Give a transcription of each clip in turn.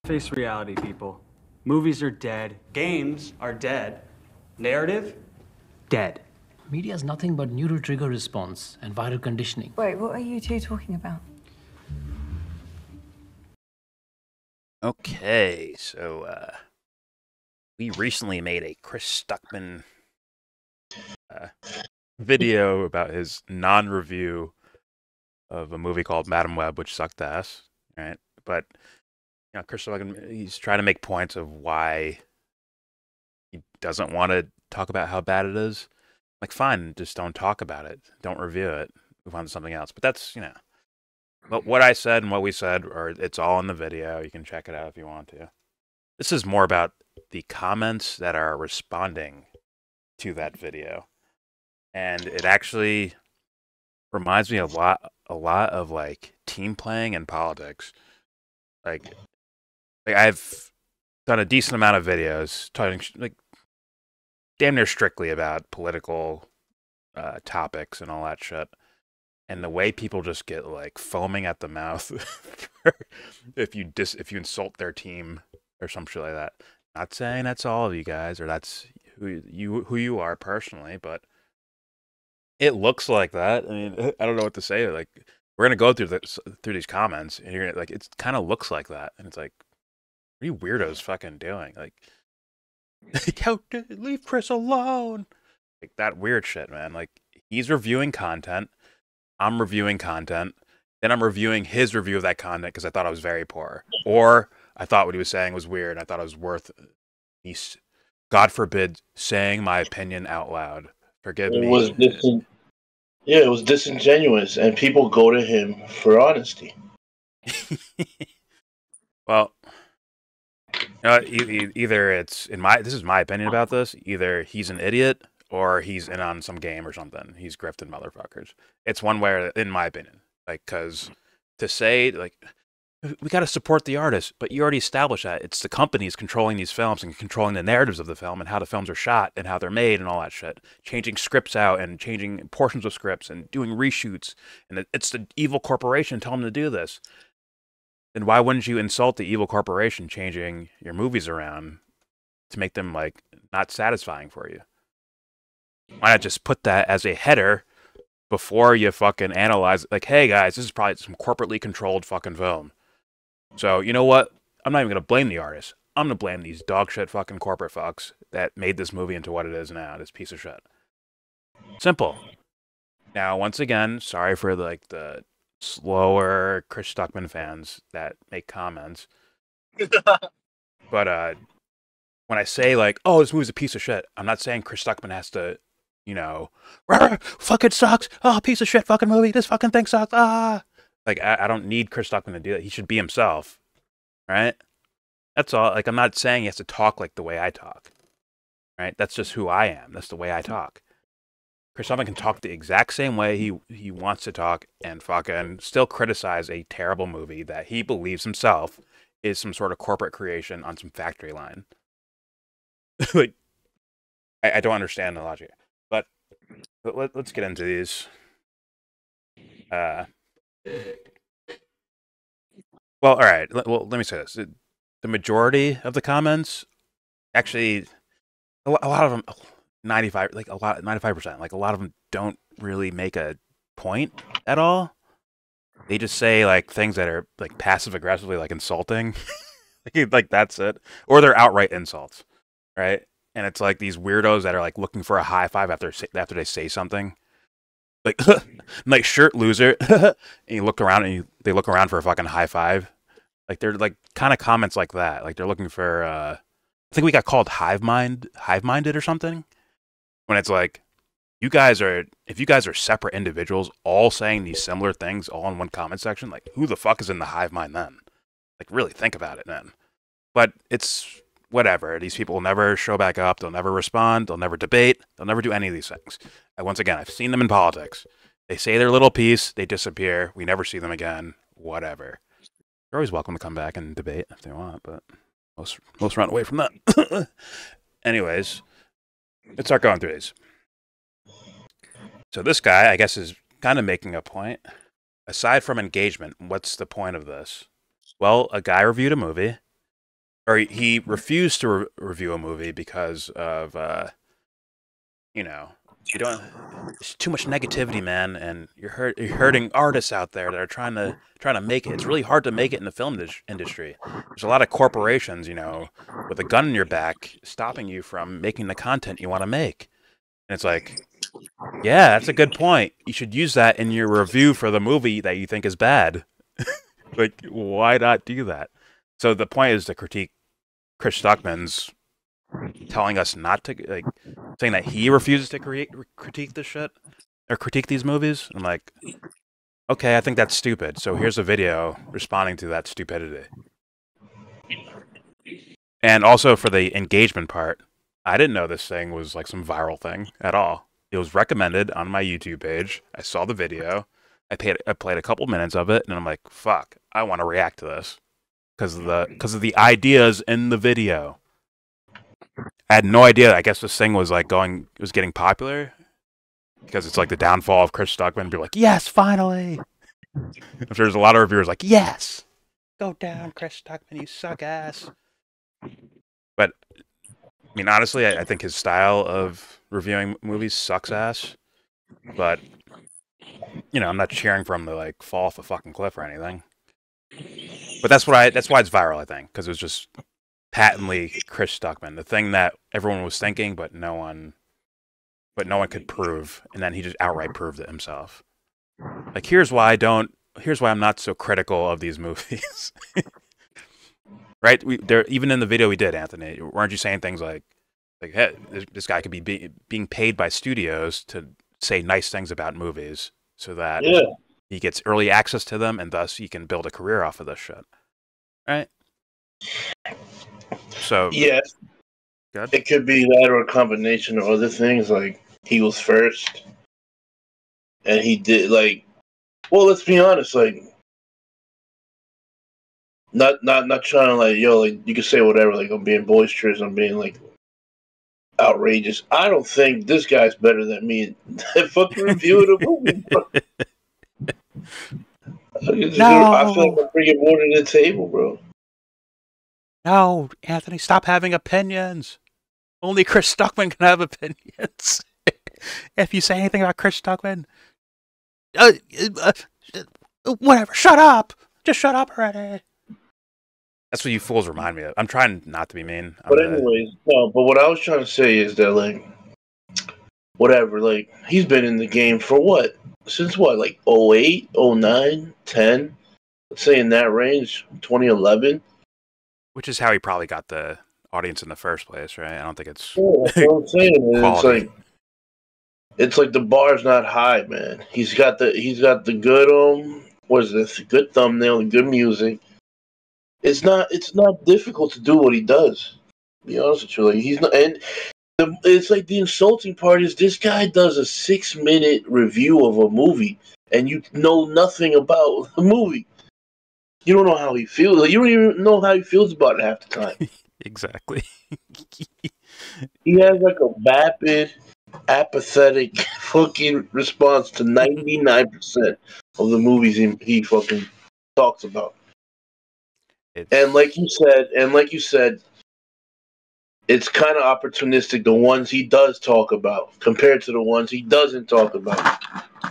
Face reality, people. Movies are dead. Games are dead. Narrative? Dead. Media is nothing but neural trigger response and viral conditioning. Wait, what are you two talking about? Okay, so we recently made a Chris Stuckmann video about his non-review of a movie called Madam Web, which sucked ass, right? But you know, Chris Stuckmann, he's trying to make points of why he doesn't want to talk about how bad it is. Like, fine, just don't talk about it, don't review it, move on to something else. But that's, you know, but what I said and what we said, or it's all in the video. You can check it out if you want to. This is more about the comments that are responding to that video. And it actually reminds me a lot of like team playing and politics. Like I've done a decent amount of videos talking like damn near strictly about political topics and all that shit. And the way people just get like foaming at the mouth if you insult their team or some shit like that. Not saying that's all of you guys or that's who you are personally, but it looks like that. I mean, I don't know what to say. Like, we're gonna go through these comments, and you're gonna, like, it kind of looks like that, and it's like, what are you weirdos fucking doing? Like, leave Chris alone. Like that weird shit, man. Like, he's reviewing content. I'm reviewing content. Then I'm reviewing his review of that content because I thought it was very poor. Or I thought what he was saying was weird. I thought it was worth me, God forbid, saying my opinion out loud. Forgive me. It was disingenuous, and people go to him for honesty. Well, either it's this is my opinion about this. Either he's an idiot or he's in on some game or something. He's grifting motherfuckers. It's one way, in my opinion. Like, because to say, like, we got to support the artist, but you already established that. It's the companies controlling these films and controlling the narratives of the film and how the films are shot and how they're made and all that shit. Changing scripts out and changing portions of scripts and doing reshoots. And it's the evil corporation telling them to do this. Then why wouldn't you insult the evil corporation changing your movies around to make them, like, not satisfying for you? Why not just put that as a header before you fucking analyze it? Like, hey guys, this is probably some corporately controlled fucking film. So, you know what? I'm not even going to blame the artist. I'm going to blame these dog shit fucking corporate fucks that made this movie into what it is now, this piece of shit. Simple. Now, once again, sorry for like the slower Chris Stuckmann fans that make comments. But when I say like, oh, this movie's a piece of shit, I'm not saying Chris Stuckmann has to, you know, fucking sucks. Oh, piece of shit fucking movie. This fucking thing sucks. Ah. Like, I don't need Chris Stuckmann to do that. He should be himself, right? That's all. Like, I'm not saying he has to talk like the way I talk, right? That's just who I am. That's the way I talk. Chris Stuckmann can talk the exact same way he wants to talk and fucking still criticize a terrible movie that he believes himself is some sort of corporate creation on some factory line. Like, I don't understand the logic. But let's get into these. Well, all right. Well, let me say this: the majority of the comments, actually, a lot of them, 95%, like a lot of them don't really make a point at all. They just say like things that are like passive aggressively, like insulting, like that's it, or they're outright insults, right? And it's like these weirdos that are like looking for a high five after they say something. Like, nice shirt, loser. And you look around and they look around for a fucking high five. Like, they're like kind of comments like that. Like, they're looking for, I think we got called hive-minded or something. When it's like, if you guys are separate individuals all saying these similar things all in one comment section, like, who the fuck is in the hive mind then? Like, really think about it then. But it's whatever. These people will never show back up. They'll never respond. They'll never debate. They'll never do any of these things. And once again, I've seen them in politics. They say their little piece. They disappear. We never see them again. Whatever. They're always welcome to come back and debate if they want, but most run away from that. Anyways, let's start going through these. So this guy, I guess, is kind of making a point. Aside from engagement, what's the point of this? Well, a guy reviewed a movie. or he refused to review a movie because of you know, you don't. It's too much negativity, man, and you're hurting artists out there that are trying to make it. It's really hard to make it in the film industry. There's a lot of corporations, with a gun in your back, stopping you from making the content you want to make. And it's like, yeah, that's a good point. You should use that in your review for the movie that you think is bad. Like, why not do that? So the point is to critique Chris Stuckmann's telling us not to, like, saying that he refuses to critique this shit or critique these movies. I'm like, okay, I think that's stupid. So here's a video responding to that stupidity. And also for the engagement part, I didn't know this thing was like some viral thing at all. It was recommended on my YouTube page. I saw the video. I played a couple minutes of it, and I'm like, fuck, I want to react to this because of the ideas in the video. I had no idea. I guess this thing was like getting popular because it's like the downfall of Chris Stuckmann. Be like, yes, finally. There's a lot of reviewers like, yes, go down, Chris Stuckmann, you suck ass. But I mean, honestly, I think his style of reviewing movies sucks ass. But I'm not cheering for him to like fall off a fucking cliff or anything. But that's why it's viral, I think, because it was just patently Chris Stuckmann, the thing that everyone was thinking, but no one could prove, and then he just outright proved it himself. Like, here's why I'm not so critical of these movies. Right? Even in the video we did, Anthony, weren't you saying things like, hey, this guy could be being paid by studios to say nice things about movies so that he gets early access to them, and thus he can build a career off of this shit. Right? So yes, good. It could be that or a combination of other things. Like, he was first, and he did let's be honest, like, not trying to like, you can say whatever, like, I'm being boisterous, I'm being like outrageous. I don't think this guy's better than me at fucking reviewing a movie. No. I feel like I'm bringing more to the table, bro. No, Anthony, stop having opinions. Only Chris Stuckmann can have opinions. If you say anything about Chris Stuckmann, whatever, shut up. Just shut up already. That's what you fools remind me of. I'm trying not to be mean. But anyways, no, but what I was trying to say is that, like, whatever, like, he's been in the game for what? Since what, like 08, 09, 10? Let's say in that range, 2011. Which is how he probably got the audience in the first place, right? I don't think it's... Yeah, that's what I'm saying. It's like the bar's not high, man. He's got the good, what is this? Good thumbnail, good music. It's not difficult to do what he does. To be honest with you, like, he's not, and it's like the insulting part is this guy does a 6-minute review of a movie, and you know nothing about the movie. You don't know how he feels. Like, you don't even know how he feels about it half the time. Exactly. He has like a vapid, apathetic fucking response to 99% of the movies he fucking talks about. And like you said, it's kind of opportunistic, the ones he does talk about compared to the ones he doesn't talk about.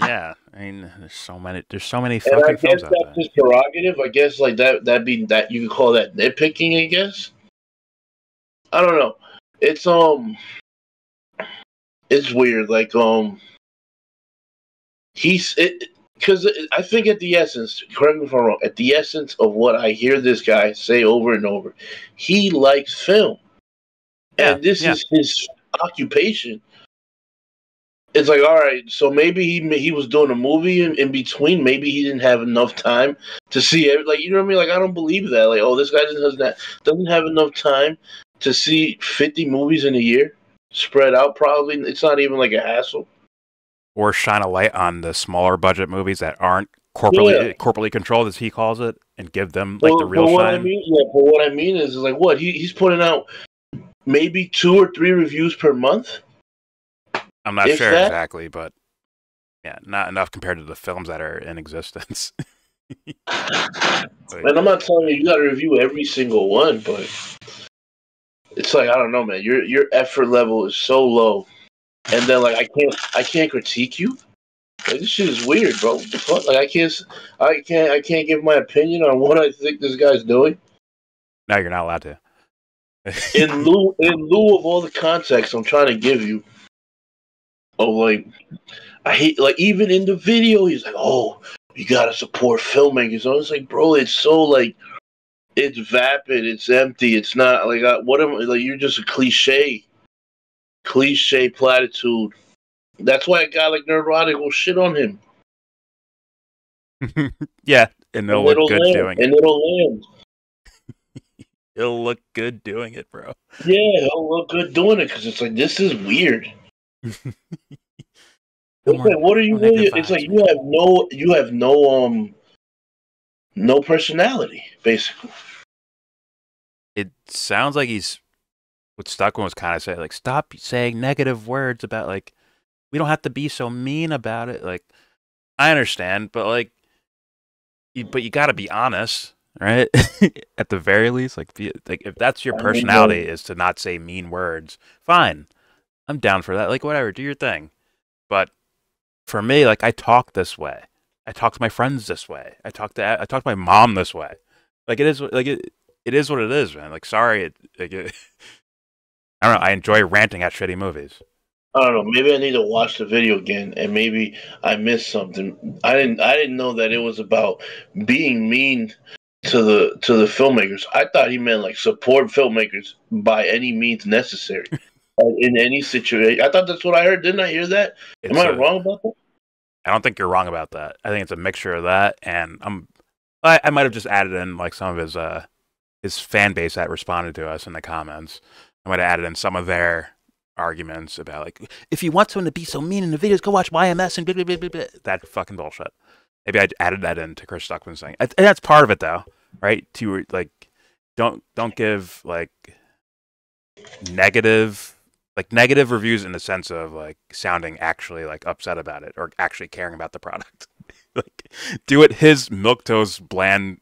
Yeah, I mean, there's so many fucking films out there. That's his prerogative. I guess like that you could call that nitpicking, I guess. I don't know. It's weird. Like, because I think at the essence, correct me if I'm wrong, at the essence of what I hear this guy say over and over, he likes film. Yeah, and this is his occupation. It's like, all right, so maybe he was doing a movie in between. Maybe he didn't have enough time to see it. Like, you know what I mean? Like, I don't believe that. Like, oh, this guy doesn't have enough time to see 50 movies in a year spread out. Probably it's not even like a hassle. Or shine a light on the smaller budget movies that aren't corporately controlled, as he calls it, and give them like the real shine. But what I mean is like, what he's putting out maybe 2 or 3 reviews per month. I'm not sure exactly, but yeah, not enough compared to the films that are in existence. And I'm not telling you got to review every single one, but it's like I don't know, man. Your effort level is so low, and then like I can't critique you. Like this shit is weird, bro. What the fuck? Like I can't give my opinion on what I think this guy's doing. No, you're not allowed to. In lieu of all the context I'm trying to give you. Oh, like I hate like even in the video, he's like, "Oh, you gotta support filmmakers." I was like, "Bro, it's so like it's vapid, it's empty, it's not like what am like you're just a cliche platitude." That's why a guy like Nerdrotic will shit on him. Yeah, and it'll look good doing it. And it'll land. It'll look good doing it, bro. Yeah, it'll look good doing it because it's like this is weird. It's like, what are you really? It's like you have no personality, basically. It sounds like what Stuckmann was kind of saying, like, stop saying negative words about, like, we don't have to be so mean about it. Like, I understand, but like, you got to be honest, right? At the very least, like if that's your personality is to not say mean words, fine, I'm down for that. Like, whatever, do your thing. But for me, like, I talk this way. I talk to my friends this way. I talk to my mom this way. Like, it is like it is what it is, man. Like, sorry, I don't know. I enjoy ranting at shitty movies. I don't know. Maybe I need to watch the video again, and maybe I missed something. I didn't know that it was about being mean to the filmmakers. I thought he meant like support filmmakers by any means necessary in any situation. I thought that's what I heard. Didn't I hear that? Am I wrong about that? I don't think you're wrong about that. I think it's a mixture of that, and I might have just added in like some of his fan base that responded to us in the comments. I might have added in some of their arguments about like, if you want someone to be so mean in the videos, go watch YMS and blah, blah, blah, blah, blah. That fucking bullshit. Maybe I added that into Chris Stuckmann's thing. And that's part of it though, right? To like, don't give like negative reviews in the sense of like sounding actually like upset about it or actually caring about the product. Like, do it his milquetoast bland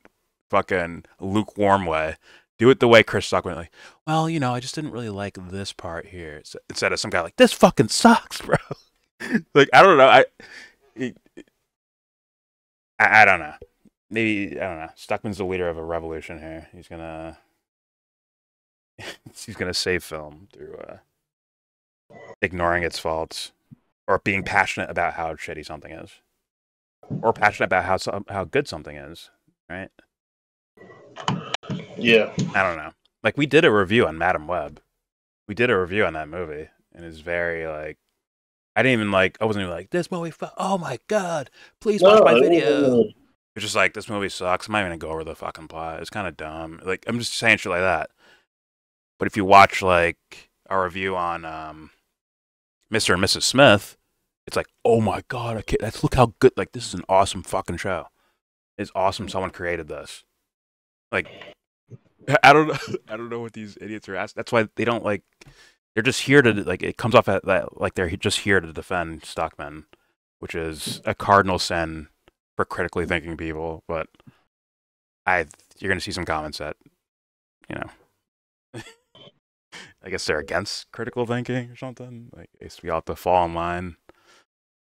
fucking lukewarm way. Do it the way Chris Stuckmann, like, well, you know, I just didn't really like this part here. So, instead of some guy like, this fucking sucks, bro. Like, I don't know. I don't know. Maybe, I don't know. Stuckmann's the leader of a revolution here. He's gonna save film through ignoring its faults or being passionate about how shitty something is, or passionate about how good something is, right? Yeah. I don't know. Like, we did a review on Madam Web. We did a review on that movie, and it's very, like, I wasn't even like, this movie, oh my god, please watch my video. It's just like, this movie sucks. I'm not even gonna go over the fucking plot. It's kind of dumb. Like, I'm just saying shit like that. But if you watch, like, our review on Mr. and Mrs. Smith, it's like, oh my god, look how good, like, this is an awesome fucking show. It's awesome someone created this. Like, I don't know what these idiots are asking. That's why they don't like. They're just here to like. It comes off at that like they're just here to defend Stuckmann, which is a cardinal sin for critically thinking people. But you're gonna see some comments that, you know, I guess they're against critical thinking or something. Like, I guess we all have to fall in line.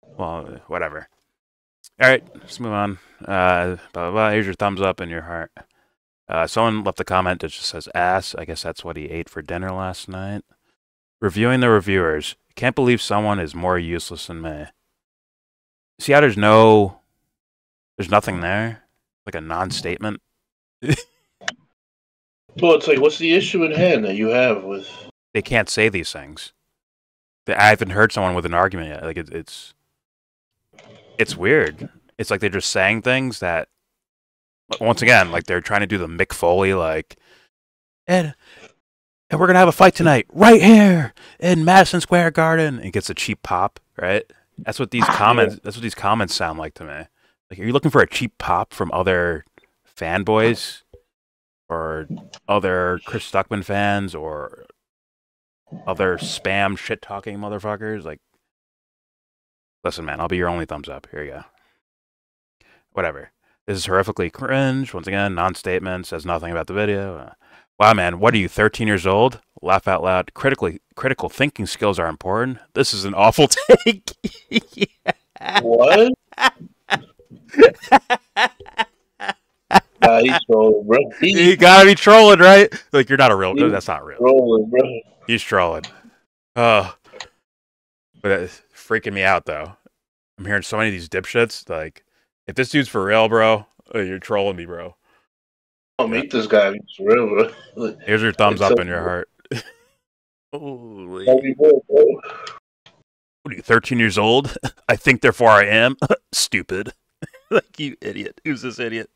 Well, whatever. All right, let's move on. Blah blah blah. Here's your thumbs up and your heart. Someone left a comment that just says ass. I guess that's what he ate for dinner last night. Reviewing the reviewers. Can't believe someone is more useless than me. See how there's nothing there? Like a non-statement? Well, it's like, what's the issue at hand that you have with... They can't say these things. I haven't heard someone with an argument yet. Like, it's weird. It's like they're just saying things that, once again, like they're trying to do the Mick Foley, like, and we're gonna have a fight tonight, right here in Madison Square Garden. And gets a cheap pop, right? That's what these comments. That's what these comments sound like to me. Like, are you looking for a cheap pop from other fanboys, or other Chris Stuckmann fans, or other spam shit talking motherfuckers? Like, listen, man, I'll be your only thumbs up. Here you go. Whatever. This is horrifically cringe. Once again, non-statement, says nothing about the video. Wow, man, what are you, 13 years old? Laugh out loud. Critical thinking skills are important. This is an awful take. What? Nah, he's trolling, bro. You gotta be trolling, right? Like, you're not a real... That's not real. Trolling, bro. He's trolling. Oh. But it's freaking me out, though. I'm hearing so many of these dipshits. Like, if this dude's for real, bro, you're trolling me, bro. I'll meet this guy. He's for real, bro. Here's your thumbs up in your heart. Holy. What are you, 13 years old? I think, therefore I am. Stupid. Like, you idiot. Who's this idiot?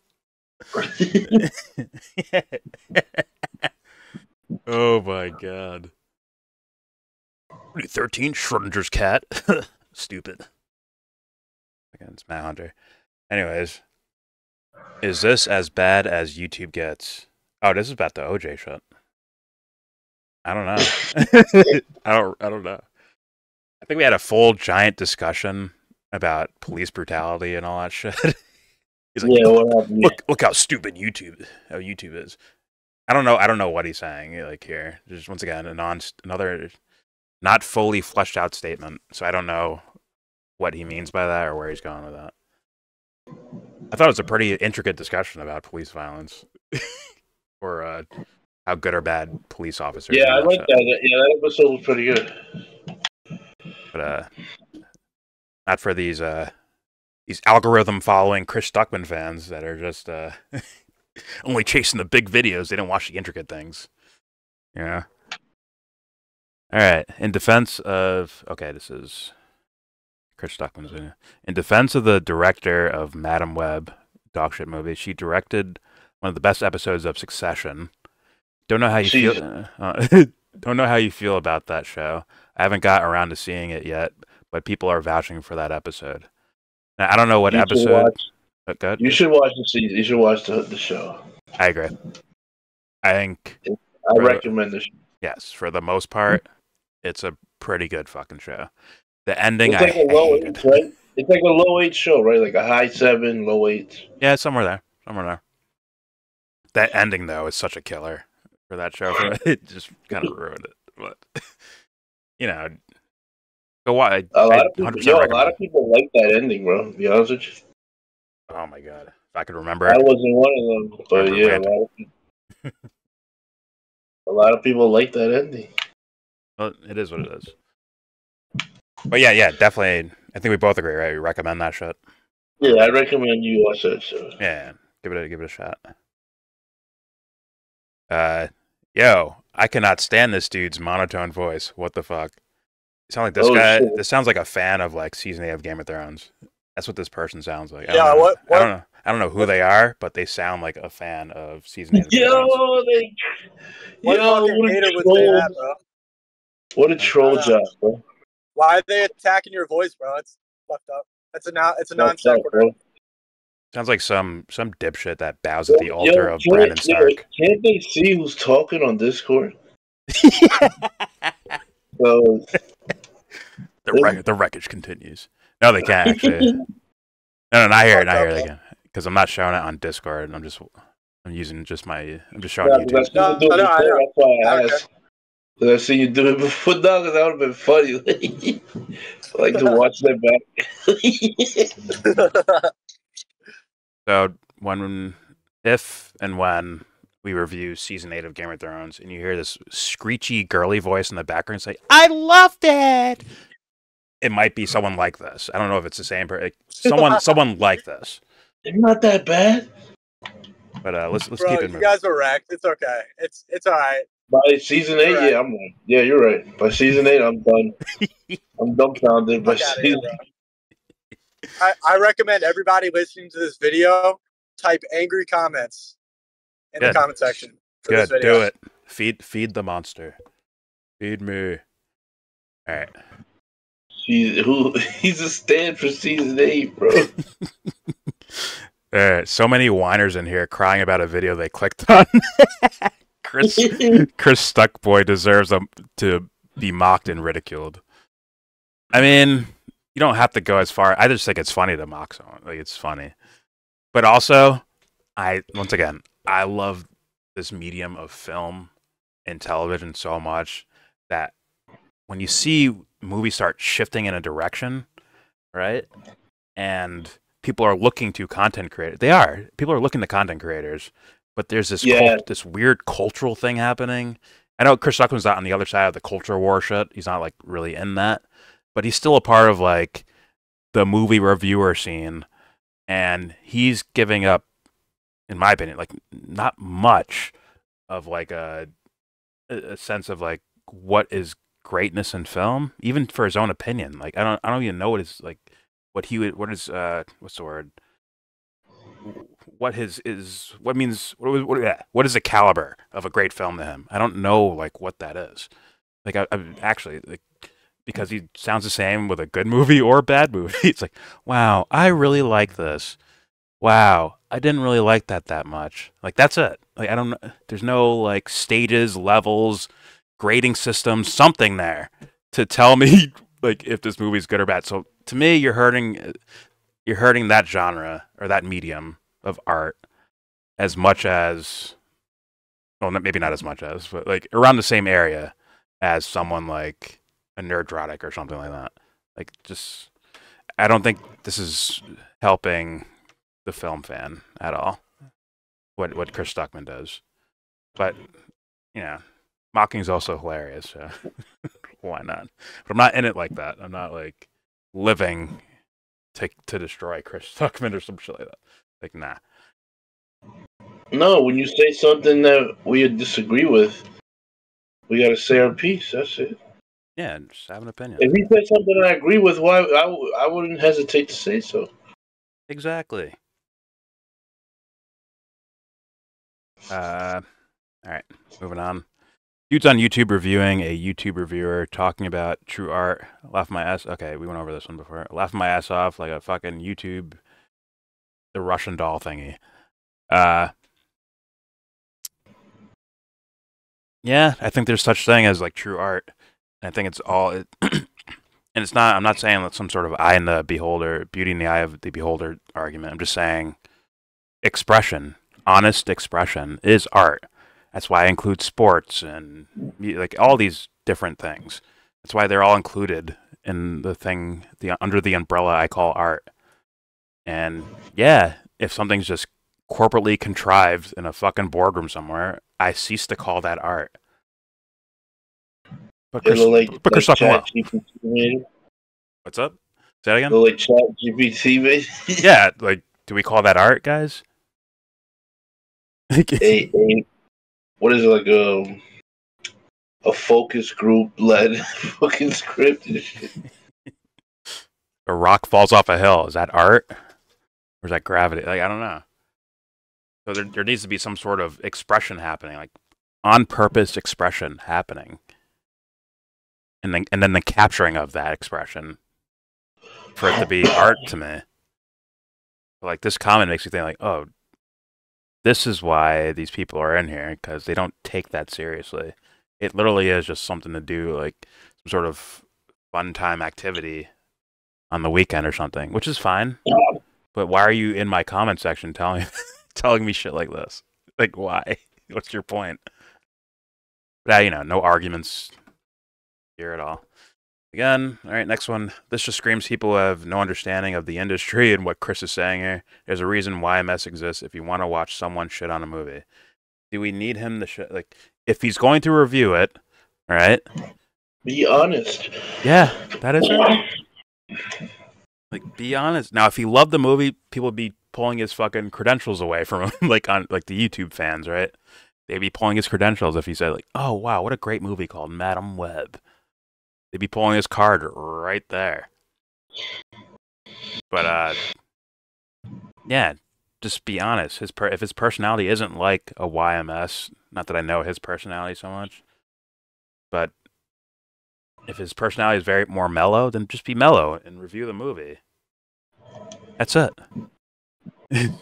Oh, my God. What are you, 13? Schrodinger's cat? Stupid. Again, it's Matt Hunter. Anyways. Is this as bad as YouTube gets? Oh, this is about the OJ shit. I don't know. I don't know. I think we had a full giant discussion about police brutality and all that shit. He's like, yeah, look how stupid YouTube is. I don't know what he's saying. Like, here, just once again another not fully fleshed out statement. So I don't know what he means by that or where he's going with that. I thought it was a pretty intricate discussion about police violence, or how good or bad police officers. Yeah, I like that. Yeah, that episode was pretty good. But not for these algorithm following Chris Stuckmann fans that are just only chasing the big videos. They don't watch the intricate things. Yeah. All right. In defense of this is Chris Stuckmann's video. In defense of the director of Madam Web dogshit movie, she directed one of the best episodes of Succession. Don't know how you feel. Don't know how you feel about that show. I haven't got around to seeing it yet, but people are vouching for that episode. Now, I don't know what episode. But good. You should watch the season. You should watch the show. I agree. I think. I recommend the show. Yes, for the most part, it's a pretty good fucking show. The ending, it's like a low 8, right? It's like a low 8 show, right? Like a high 7, low 8. Yeah, somewhere there. That ending though is such a killer for that show. It just kind of ruined it. But you know, go watch. A lot of people like that ending, bro. To be honest with you. Oh my god, if I could remember. I wasn't one of them, but yeah, a lot of people like that ending. Well, it is what it is. But yeah, definitely. I think we both agree, right? We recommend that shit. Yeah, I recommend you watch that show. Yeah, give it a shot. Yo, I cannot stand this dude's monotone voice. What the fuck? You sound like this guy. Shit. This sounds like a fan of like season 8 of Game of Thrones. That's what this person sounds like. I don't know who they are, but they sound like a fan of season 8 of Game of Thrones. What a troll job, bro. Why are they attacking your voice, bro? It's fucked up. It's a non sequitur. Sounds like some dipshit that bows at the altar of Brandon Stark. Can't they see who's talking on Discord? The wreckage continues. No, they can't actually. No, I hear it. They can, because I'm not showing it on Discord. I'm just showing YouTube. That's why I asked. Because I've seen you do it before, dog. Because that would have been funny. I like to watch that back. So if and when we review season 8 of Game of Thrones, and you hear this screechy girly voice in the background say, "I loved it," it might be someone like this. I don't know if it's the same person. Someone like this. It's not that bad. But let's Bro, keep it moving. You guys were wrecked. It's okay. It's all right. By season 8, right. Yeah, I'm right. Yeah, you're right. By season 8, I'm done. I'm dumbfounded. By season 8. I recommend everybody listening to this video type angry comments in the comment section. Good, do it. Feed the monster. Feed me. All right. He's a stand for season 8, bro. So many whiners in here crying about a video they clicked on. Chris Stuckboy deserves to be mocked and ridiculed. I mean, you don't have to go as far. I just think it's funny to mock someone. Like, it's funny. But also, once again, I love this medium of film and television so much that when you see movies start shifting in a direction, right? And people are looking to content creators. People are looking to content creators, but there's this this weird cultural thing happening. I know Chris Stuckman's not on the other side of the culture war shit. He's not like really in that, but he's still a part of like the movie reviewer scene, and he's giving up, in my opinion, like not much of like a sense of like what is greatness in film, even for his own opinion. Like I don't even know what is like what is what's the word? What is what is the caliber of a great film to him? I don't know like what that is. Like I actually like, because he sounds the same with a good movie or a bad movie. It's like, wow, I really like this. Wow, I didn't really like that much. Like that's it. Like I don't. There's no like stages, levels, grading system, something there to tell me like if this movie's good or bad. So to me, you're hurting that genre or that medium of art as much as, well, maybe not as much as, but like around the same area as someone like a Nerdrotic or something like that. Like just, I don't think this is helping the film fan at all. What Chris Stuckmann does, but you know, mocking's also hilarious. So why not? But I'm not in it like that. I'm not like living to destroy Chris Stuckmann or some shit like that. Like nah. No, when you say something that we disagree with, we gotta say our piece. That's it. Yeah, just have an opinion. If he said something I agree with, why I wouldn't hesitate to say so. Exactly. All right, moving on. Dude's on YouTube reviewing a YouTube reviewer talking about true art. Laugh my ass. Okay, we went over this one before. Laugh my ass off like a fucking YouTube, the Russian doll thingy. Yeah, I think there's such thing as like true art. I think it's all, and it's not. I'm not saying that some sort of eye in the beholder, beauty in the eye of the beholder argument. I'm just saying, expression, honest expression, is art. That's why I include sports and like all these different things. That's why they're all included in the thing, under the umbrella I call art. And yeah, if something's just corporately contrived in a fucking boardroom somewhere, I cease to call that art. But Chris GPT. What's up? Say that again? Like chat GPT, basically. Yeah, like, do we call that art, guys? What is it, like a focus group led fucking script and shit? A rock falls off a hill. Is that art? Or is that gravity? Like, I don't know. So there needs to be some sort of expression happening, like on purpose expression happening. And then the capturing of that expression for it to be art to me. Like this comment makes me think like, oh, this is why these people are in here, because they don't take that seriously. It literally is just something to do, like some sort of fun time activity on the weekend or something, which is fine. But why are you in my comment section telling me shit like this? Like, why? What's your point? But no arguments here at all. Again, all right, next one. This just screams people who have no understanding of the industry and what Chris is saying here. There's a reason YMS exists if you want to watch someone shit on a movie. Do we need him to shit? Like, if he's going to review it, all right? Be honest. Yeah, that is it. Like, be honest. Now, if he loved the movie, people would be pulling his fucking credentials away from him, like on the YouTube fans, right? They'd be pulling his credentials if he said, like, oh, wow, what a great movie called Madam Web. They'd be pulling his card right there. But, yeah, just be honest. If his personality isn't like a YMS, not that I know his personality so much, but if his personality is very more mellow, then just be mellow and review the movie. That's it. And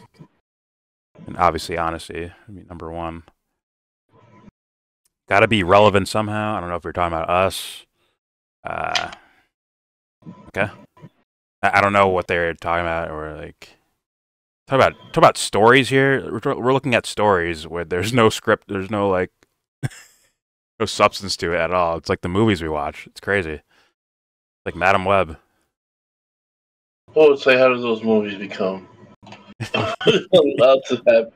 obviously, honesty, number one. Got to be relevant somehow. I don't know if you're talking about us. Okay. I don't know what they're talking about, or like Talk about stories here. We're looking at stories where there's no script, there's no like no substance to it at all. It's like the movies we watch. It's crazy. Like Madam Web. Well, it's like, how do those movies become allowed to happen?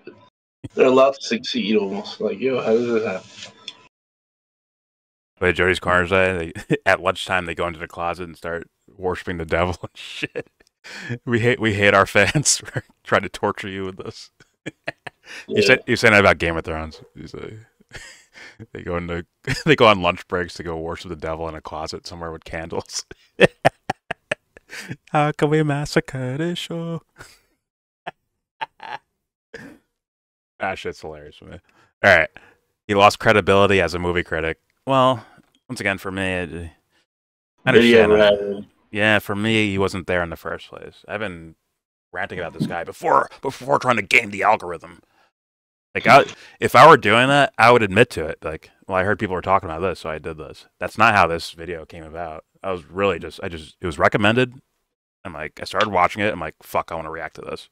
They're allowed to succeed almost. Like, yo, how does it happen? But Jody's Corner say at lunchtime they go into the closet and start worshiping the devil and shit. We hate our fans for trying to torture you with this. Yeah. You said that about Game of Thrones. They go on lunch breaks to go worship the devil in a closet somewhere with candles. How can we massacre this show? Shit's hilarious for me. All right, he lost credibility as a movie critic. Well, once again, for me, I understand. Yeah, for me, he wasn't there in the first place. I've been ranting about this guy before trying to game the algorithm. Like, if I were doing that, I would admit to it. Like, well, I heard people were talking about this, so I did this. That's not how this video came about. I was really it was recommended. I'm like, I started watching it. I'm like, fuck, I want to react to this.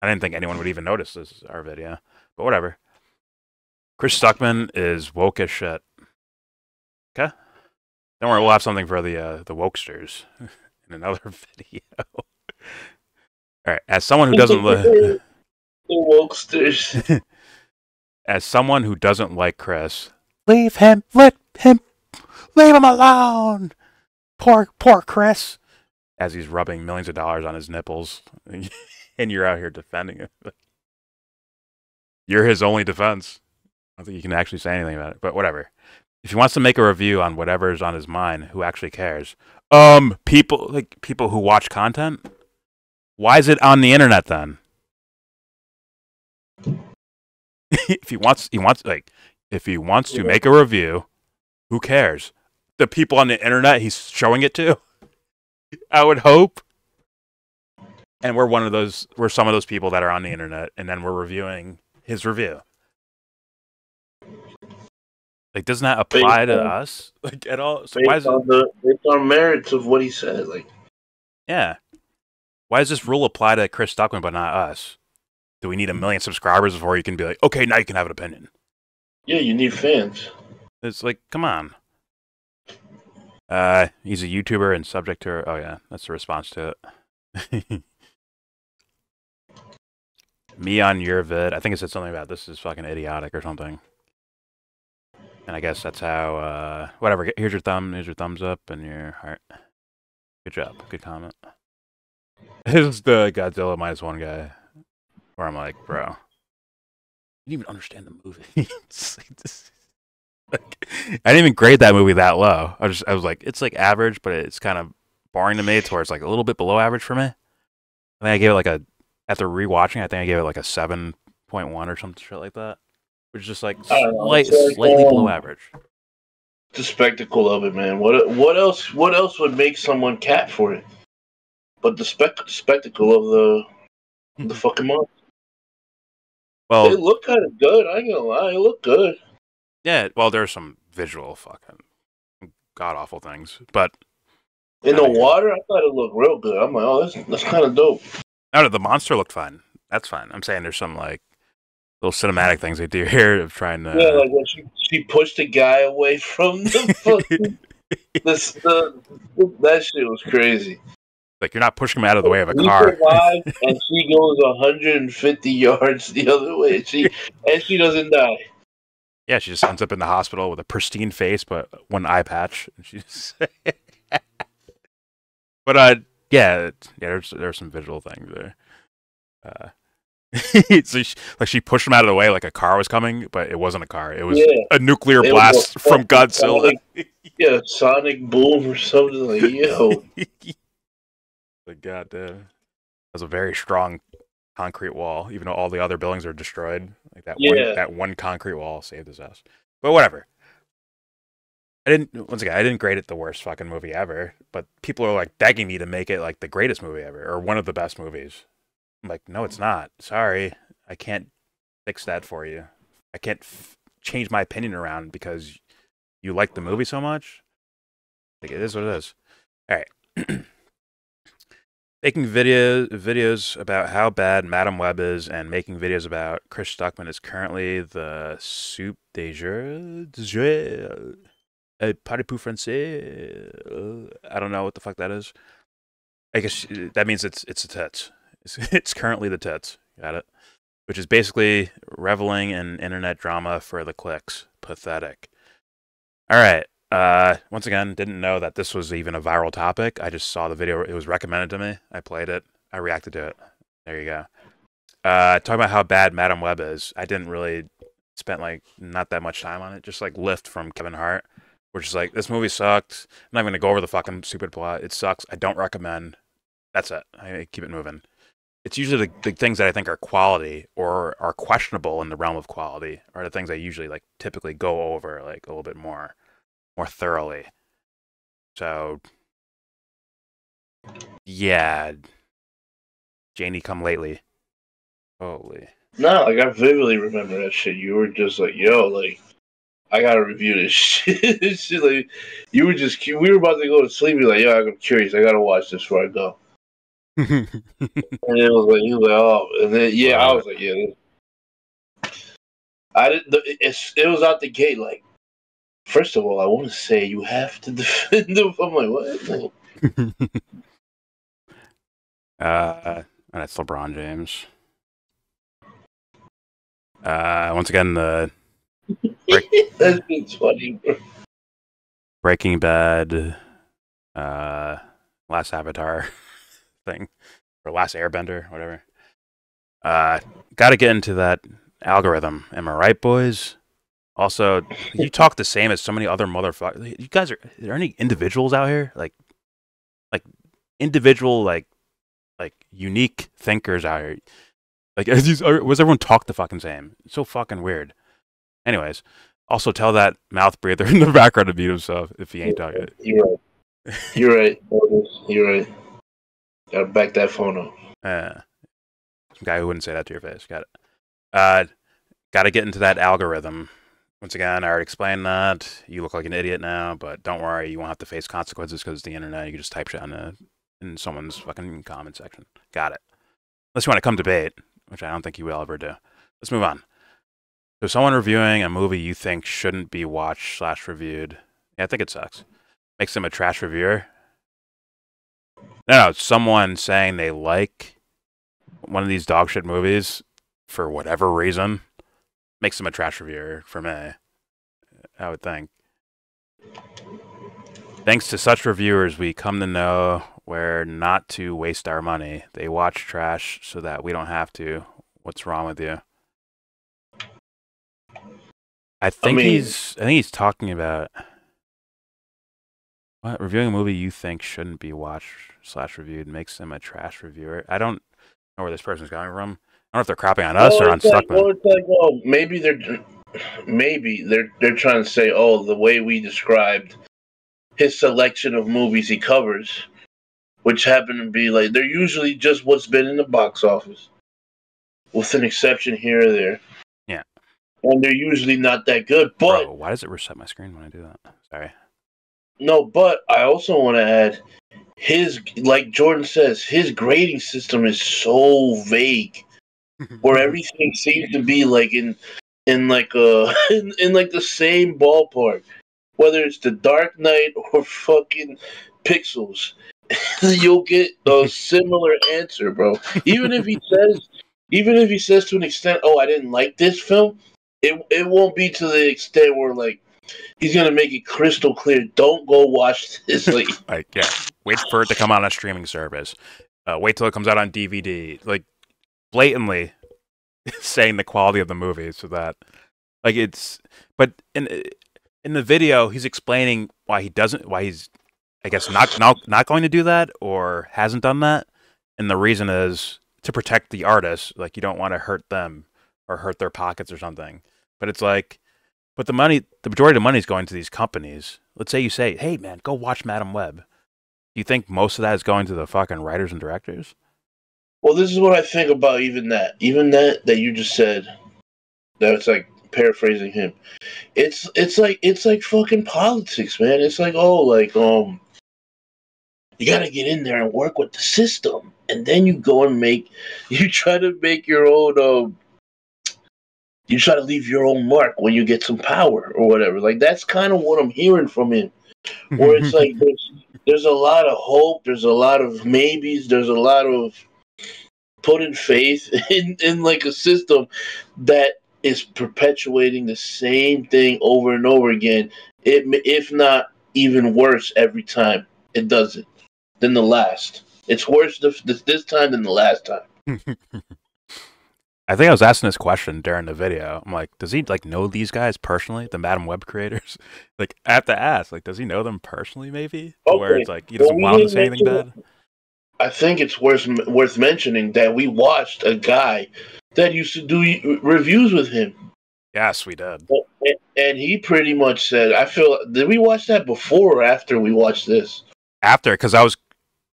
I didn't think anyone would even notice this is our video, but whatever. Chris Stuckmann is woke as shit. Okay? Don't worry, we'll have something for the wokesters in another video. All right, as someone who doesn't The wokesters. As someone who doesn't like Chris, leave him alone. Poor Chris. As he's rubbing millions of dollars on his nipples, and you're out here defending him. You're his only defense. I don't think you can actually say anything about it, but whatever. If he wants to make a review on whatever's on his mind, who actually cares? People who watch content. Why is it on the internet then? If he wants to make a review, who cares? The people on the internet he's showing it to. I would hope. And we're some of those people that are on the internet, and then we're reviewing his review. Like, doesn't that apply to us, like, at all? So why is it based on merits of what he said? Like, yeah, why does this rule apply to Chris Stuckmann but not us? Do we need 1 million subscribers before you can be like, okay, now you can have an opinion? yeah, you need fans. It's like, come on. He's a YouTuber and subject to. Oh yeah, that's the response to it. Me on your vid. I think it said something about this is fucking idiotic or something. And I guess that's how. Whatever. Here's your thumb. Here's your thumbs up and your heart. Good job. Good comment. This is the Godzilla -1 guy, where I'm like, bro, you didn't even understand the movie. Like, I didn't even grade that movie that low. I was like, it's like average, but it's kind of boring to me. Towards like a little bit below average for me. I think I gave it after rewatching, I think I gave it like a 7.1 or some shit like that, which is just like slightly below average. The spectacle of it, man. What else would make someone cat for it? But the spectacle of the fucking monster. Well, they look kind of good. I ain't gonna lie, they look good. Yeah, well, there's some visual fucking god awful things, but in the water, I thought it looked real good. I'm like, oh, that's kind of dope. No, the monster looked fine. That's fine. I'm saying there's some like little cinematic things they do here of trying to. Yeah, like when she pushed the guy away from the fucking. That shit was crazy. Like, you're not pushing him out of the way of a car. Survive, and she goes 150 yards the other way, and she doesn't die. Yeah, she just ends up in the hospital with a pristine face, but one eye patch. And she's. But yeah, there's some visual things there. So she pushed him out of the way like a car was coming, but it wasn't a car. It was a nuclear blast from Godzilla. Yeah, sonic boom or something like, yo. Like, goddamn. That was a very strong concrete wall, even though all the other buildings are destroyed. Like that one concrete wall saved his ass. But whatever. I didn't grade it the worst fucking movie ever, but people are like begging me to make it like the greatest movie ever or one of the best movies. I'm like, no, it's not. Sorry, I can't fix that for you. I can't change my opinion around because you like the movie so much. Like, it is what it is. All right. Making videos about how bad Madame Web is, and making videos about Chris Stuckmann is currently the soup de jour. Party-pou français. I don't know what the fuck that is. I guess that means it's the tits. It's currently the tits. Got it? Which is basically reveling in internet drama for the clicks. Pathetic. All right. Once again, didn't know that this was even a viral topic. I just saw the video. It was recommended to me. I played it. I reacted to it. There you go. Talking about how bad Madame Web is. I didn't really spend like not that much time on it. Just like Lift from Kevin Hart, which is like, this movie sucked. I'm not going to go over the fucking stupid plot. It sucks. I don't recommend. That's it. I keep it moving. It's usually the things that I think are quality or are questionable in the realm of quality are the things I usually like typically go over like a little bit more thoroughly. So yeah, Janie come lately. Holy. No, like I vividly remember that shit. You were just like, yo, like I gotta review this shit. This shit, like you were just, we were about to go to sleep. You're like, yo, I'm curious. I gotta watch this before I go. And it was like, you was like, oh, and then yeah, I was like, yeah. I didn't. It was out the gate. Like, first of all, I want to say you have to defend him. I'm like, what? And it's LeBron James. Once again, the That's funny, bro. Breaking Bad, Last Avatar thing, or Last Airbender, whatever. Got to get into that algorithm. Am I right, boys? Also, you talk the same as so many other motherfuckers. You guys are there any individuals out here? Like individual, like unique thinkers out here. Like, was everyone talk the fucking same? It's so fucking weird. Anyways, also tell that mouth breather in the background to mute himself if he ain't talking. You're right. You're right. You're right. Gotta back that phone up. Some guy who wouldn't say that to your face. Got it. Got to get into that algorithm. Once again, I already explained that. You look like an idiot now, but don't worry, you won't have to face consequences because it's the internet. You can just type shit in someone's fucking comment section. Got it. Unless you want to come debate, which I don't think you will ever do. Let's move on. So someone reviewing a movie you think shouldn't be watched / reviewed. Yeah, I think it sucks. Makes them a trash reviewer. No, someone saying they like one of these dog shit movies for whatever reason makes them a trash reviewer for me, I would think. Thanks to such reviewers, we come to know where not to waste our money. They watch trash so that we don't have to. What's wrong with you? I think he's talking about what, reviewing a movie you think shouldn't be watched / reviewed makes them a trash reviewer. I don't know where this person's coming from. I don't know if they're crapping on us or on Stuckmann. Well, it's like, well, maybe they're trying to say, oh, the way we described his selection of movies he covers, which happen to be like they're usually just what's been in the box office, with an exception here or there. Yeah, and they're usually not that good. But bro, why does it reset my screen when I do that? Sorry. No, but I also want to add his, like Jordan says, his grading system is so vague, where everything seems to be like in like in like the same ballpark, whether it's The Dark Knight or fucking Pixels. You'll get a similar answer, bro. Even if he says to an extent, "Oh, I didn't like this film," it won't be to the extent where like he's gonna make it crystal clear. Don't go watch this. Like, yeah, wait for it to come out on a streaming service. Wait till it comes out on DVD. Like, blatantly saying the quality of the movie, so that like it's. But in the video, he's explaining why he's, I guess, not going to do that or hasn't done that, and the reason is to protect the artist. Like, you don't want to hurt them or hurt their pockets or something. But it's like. But the majority of the money is going to these companies. Let's say you say, hey, man, go watch Madame Web. Do you think most of that is going to the fucking writers and directors? Well, this is what I think about even that you just said. That's like paraphrasing him. It's like fucking politics, man. It's like, oh, like, you got to get in there and work with the system. and then you go and you try to make your own. You try to leave your own mark when you get some power or whatever. Like that's kind of what I'm hearing from him. Where it's like there's a lot of hope, there's a lot of maybes, there's a lot of putting faith in like a system that is perpetuating the same thing over and over again. If not even worse every time it does it than the last. It's worse this time than the last time. I think I was asking this question during the video. I'm like, does he like know these guys personally, the Madam Web creators? Like, I have to ask, like, does he know them personally? Maybe, where it's like he doesn't want them to say anything bad. I think it's worth mentioning that we watched a guy that used to do reviews with him. Yes, we did. And he pretty much said, did we watch that before or after we watched this? After, because I was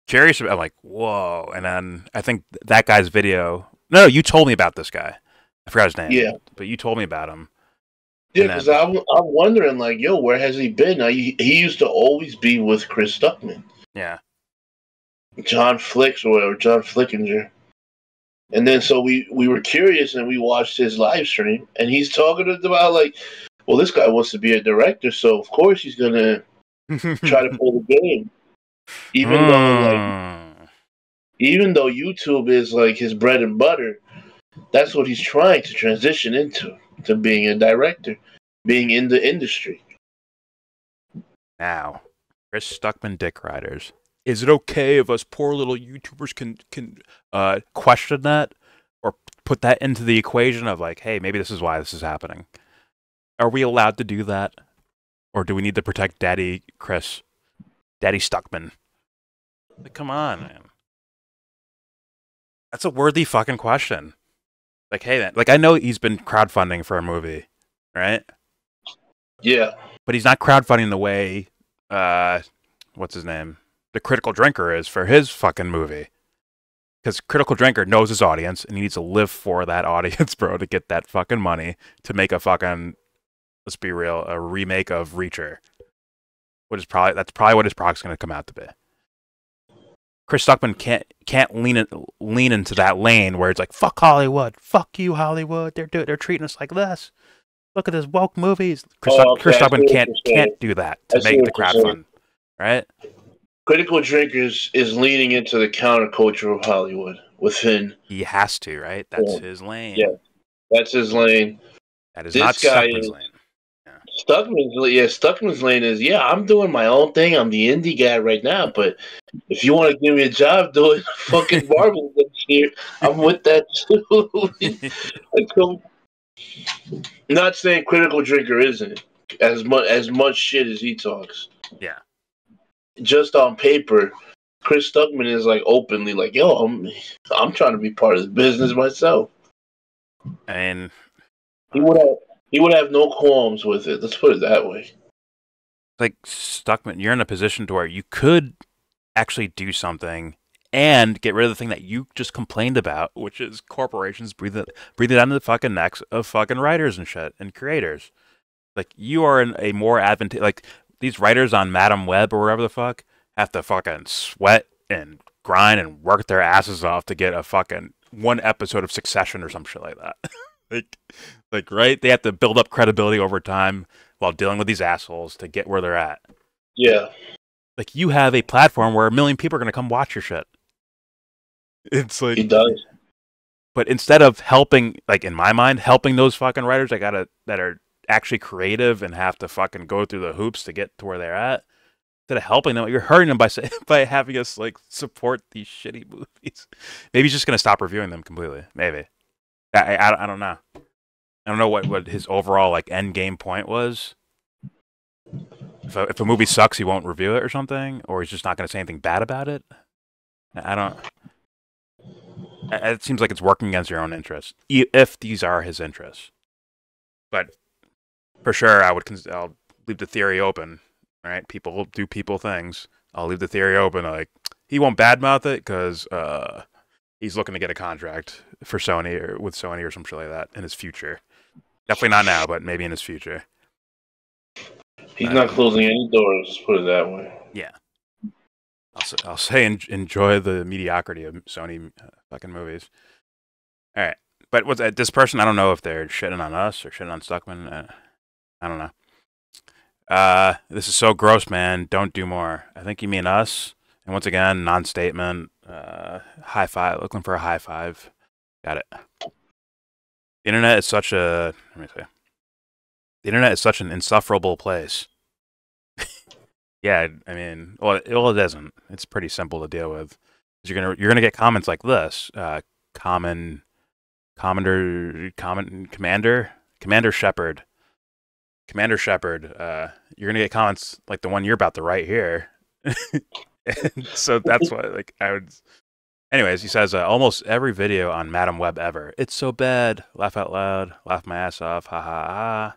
curious about, I'm like, whoa. And then I think that guy's video. No, you told me about this guy. I forgot his name. Yeah. But you told me about him. Yeah, because I'm wondering, like, yo, where has he been? He used to always be with Chris Stuckmann. Yeah. John Flicks or whatever, John Flickinger. And then so we were curious and we watched his live stream, and he's talking about, like, well, this guy wants to be a director, so of course he's going to try to play the game. Even though YouTube is like his bread and butter, that's what he's trying to transition into, to being a director, being in the industry. Now, Chris Stuckmann dick riders. Is it okay if us poor little YouTubers can question that or put that into the equation of like, hey, maybe this is why this is happening? Are we allowed to do that? Or do we need to protect Daddy Chris? Daddy Stuckmann? Like, come on, man. That's a worthy fucking question. Like, hey, man, like I know he's been crowdfunding for a movie, right? Yeah. But he's not crowdfunding the way, what's his name? The Critical Drinker is for his fucking movie. Because Critical Drinker knows his audience, and he needs to live for that audience, bro, to get that fucking money to make a fucking, let's be real, a remake of Reacher. That's probably what his product's going to come out to be. Chris Stuckmann can't lean into that lane where it's like, fuck Hollywood, fuck you Hollywood, they're treating us like this. Look at this woke movies. Chris Stuckmann can't do that to make the crowdfund, right? Critical Drinkers is leaning into the counterculture of Hollywood within. He has to, right? That's his lane. Yeah, that's his lane. That is not Stuckmann's lane. Stuckman's lane is, I'm doing my own thing. I'm the indie guy right now, but if you want to give me a job doing fucking Marvel next year, I'm with that too. Not saying Critical Drinker isn't as much shit as he talks. Yeah. Just on paper, Chris Stuckmann is like openly like, yo, I'm trying to be part of the business myself. And he would have no qualms with it. Let's put it that way. Like, Stuckmann, you're in a position to where you could actually do something and get rid of the thing that you just complained about, which is corporations breathing down the fucking necks of fucking writers and shit and creators. Like, you are in a more advantageous, like, these writers on Madam Web or whatever the fuck have to fucking sweat and grind and work their asses off to get a fucking one episode of Succession or some shit like that. like, right? They have to build up credibility over time while dealing with these assholes to get where they're at. Yeah. Like, you have a platform where 1 million people are going to come watch your shit. It's like... He does. But instead of helping, like, in my mind, helping those fucking writers that are actually creative and have to fucking go through the hoops to get to where they're at, instead of helping them, you're hurting them by having us, like, support these shitty movies. Maybe he's just going to stop reviewing them completely. Maybe. I don't know. I don't know what his overall, like, end game point was. If a movie sucks, he won't review it or something, or he's just not going to say anything bad about it. I don't... It seems like it's working against your own interests, if these are his interests. But for sure, I'll leave the theory open. Right? People do people things. I'll leave the theory open. Like, he won't badmouth it because he's looking to get a contract for Sony or with Sony or some shit like that in his future. Definitely not now, but maybe in his future. He's not closing any doors. Let's put it that way. Yeah. I'll say enjoy the mediocrity of Sony fucking movies. All right, but what's this person? I don't know if they're shitting on us or shitting on Stuckmann. I don't know. This is so gross, man. Don't do more. I think you mean us. And once again, non-statement. High five. Looking for a high five. Got it. The internet is such a. Let me see. The internet is such an insufferable place. Yeah, I mean, well, it isn't. It's pretty simple to deal with. You're gonna get comments like this. Commander Shepard. Commander Shepard, you're gonna get comments like the one you're about to write here. And so that's why, like, I would. Anyways, he says almost every video on Madam Web ever. It's so bad. Laugh out loud. Laugh my ass off. Ha ha ha.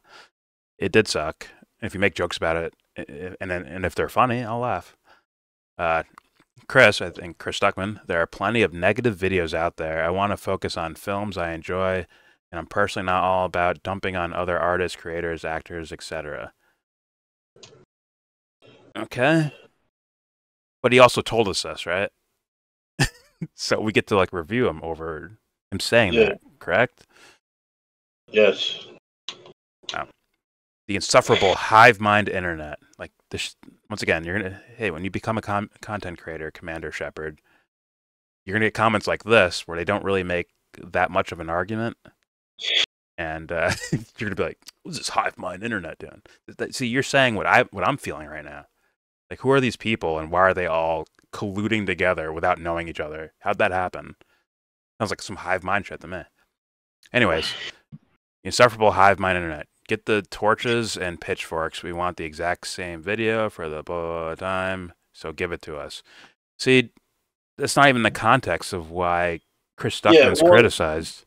It did suck. If you make jokes about it, and if they're funny, I'll laugh. Chris Stuckmann, there are plenty of negative videos out there. I want to focus on films I enjoy, and I'm personally not all about dumping on other artists, creators, actors, etc. Okay. But he also told us this, right? So we get to like review him over him saying that, correct? Yes. The insufferable hive mind internet. Like this, once again, hey, when you become a content creator, Commander Shepard, you're gonna get comments like this where they don't really make that much of an argument, and you're gonna be like, "What's this hive mind internet doing?" See, you're saying what I'm feeling right now. Like, who are these people, and why are they all colluding together without knowing each other? How'd that happen? Sounds like some hive mind shit to me. Anyways, the insufferable hive mind internet. Get the torches and pitchforks. We want the exact same video for the blah time, so give it to us. See, that's not even the context of why Chris Stuckmann's criticized.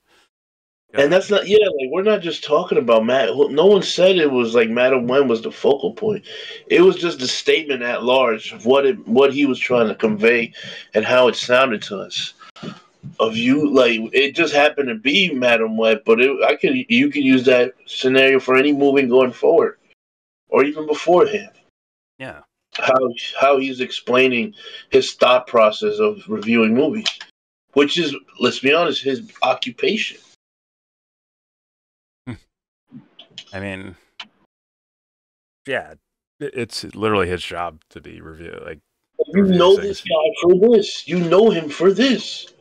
And that's not, like, we're not just talking about Matt. No one said it was like Madam Wen was the focal point. It was just a statement at large of what he was trying to convey and how it sounded to us. Of you, like, it just happened to be Madam Web, but you could use that scenario for any movie going forward, or even beforehand. Yeah. How he's explaining his thought process of reviewing movies, which is, let's be honest, his occupation. I mean, yeah, it's literally his job to be reviewed. Like, you know this guy for this. You know him for this.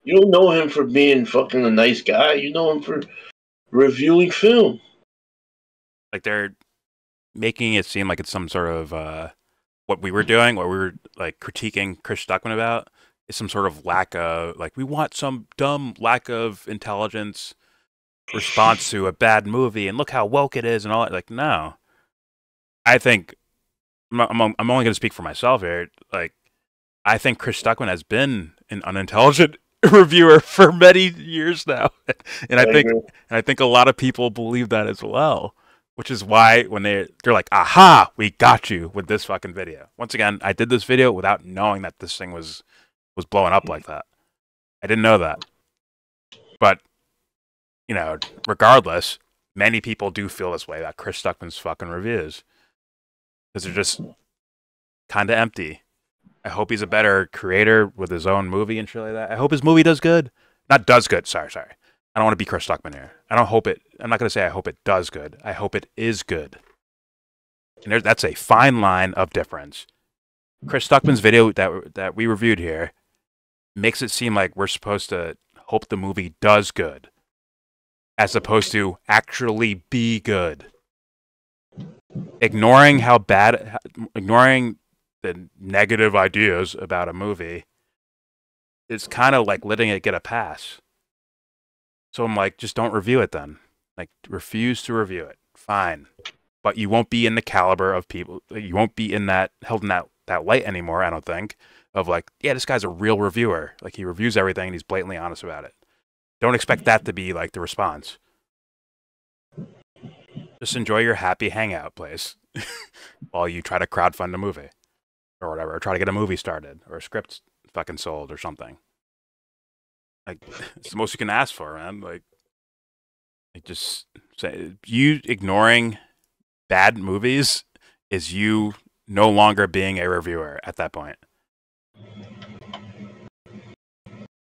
You don't know him for being fucking a nice guy. You know him for reviewing film. Like, they're making it seem like it's some sort of what we were doing, what we were like critiquing Chris Stuckmann about, is some sort of lack of, like, we want some dumb lack of intelligence response to a bad movie, and look how woke it is, and all that. Like, no. I think I'm only going to speak for myself here. Like, I think Chris Stuckmann has been an unintelligent reviewer for many years now, and I think a lot of people believe that as well. Which is why when they're like, "Aha, we got you with this fucking video." Once again, I did this video without knowing that this thing was blowing up like that. I didn't know that, but you know, regardless, many people do feel this way about Chris Stuckmann's fucking reviews because they're just kind of empty. I hope he's a better creator with his own movie and shit like that. I hope his movie does good. Not does good. Sorry. I don't want to be Chris Stuckmann here. I'm not going to say I hope it does good. I hope it is good. And that's a fine line of difference. Chris Stuckmann's video that we reviewed here makes it seem like we're supposed to hope the movie does good, as opposed to actually be good. Ignoring the negative ideas about a movie is kind of like letting it get a pass. So I'm like, just don't review it then. Like, refuse to review it. Fine. But you won't be in the caliber of people. You won't be held in that light anymore, I don't think. Of like, yeah, this guy's a real reviewer. Like, he reviews everything and he's blatantly honest about it. Don't expect that to be like the response. Just enjoy your happy hangout place while you try to crowdfund a movie or whatever, or try to get a movie started or a script fucking sold or something. Like, it's the most you can ask for, man. Like just say, you ignoring bad movies is you no longer being a reviewer at that point.